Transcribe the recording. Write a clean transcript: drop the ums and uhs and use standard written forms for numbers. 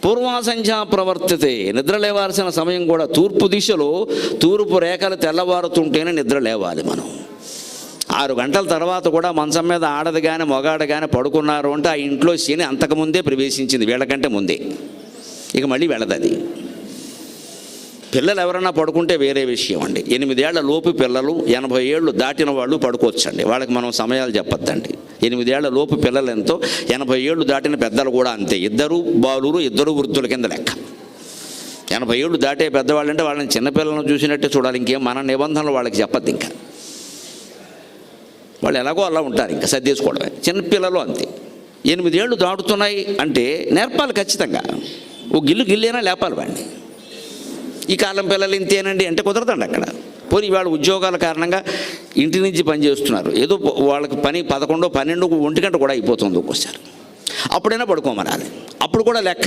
పూర్వాసంధ్యా ప్రవర్తితే, నిద్ర లేవాల్సిన సమయం కూడా తూర్పు దిశలో తూర్పు రేఖలు తెల్లవారుతుంటేనే నిద్ర లేవాలి మనం. 6 గంటల తర్వాత కూడా మంచం మీద ఆడది కానీ మగాడు కానీ పడుకున్నారు అంటే ఆ ఇంట్లో శని అంతకుముందే ప్రవేశించింది, వీళ్ళకంటే ముందే. ఇక మళ్ళీ వెళ్ళదు అది. పిల్లలు ఎవరన్నా పడుకుంటే వేరే విషయం అండి. 8 ఏళ్ల లోపు పిల్లలు, 80 ఏళ్ళు దాటిన వాళ్ళు పడుకోవచ్చండి. వాళ్ళకి మనం సమయాలు చెప్పొద్దండి. 8 ఏళ్ల లోపు పిల్లలు ఎంతో, 80 ఏళ్ళు దాటిన పెద్దలు కూడా అంతే. 2 బాలురు 2 వృద్ధుల కింద లెక్క. 80 ఏళ్ళు దాటే పెద్దవాళ్ళు అంటే వాళ్ళని చిన్నపిల్లలను చూసినట్టే చూడాలి. ఇంకేం మన నిబంధనలు వాళ్ళకి చెప్పద్దు. ఇంకా వాళ్ళు ఎలాగో అలా ఉంటారు, ఇంకా సర్దేసుకోవడమే. చిన్నపిల్లలు అంతే. 8 ఏళ్ళు దాటుతున్నాయి అంటే నేర్పాలి ఖచ్చితంగా. ఓ గిల్లైనా లేపాలి వాడిని. ఈ కాలం పిల్లలు ఇంతేనండి అంటే కుదరదండి అక్కడ. పోనీ వాళ్ళ ఉద్యోగాల కారణంగా ఇంటి నుంచి పని చేస్తున్నారు, ఏదో వాళ్ళకి పని 11, 12, 1 గంట కూడా అయిపోతుంది ఒక్కోసారి. అప్పుడైనా పడుకోమనాలి. అప్పుడు కూడా లెక్క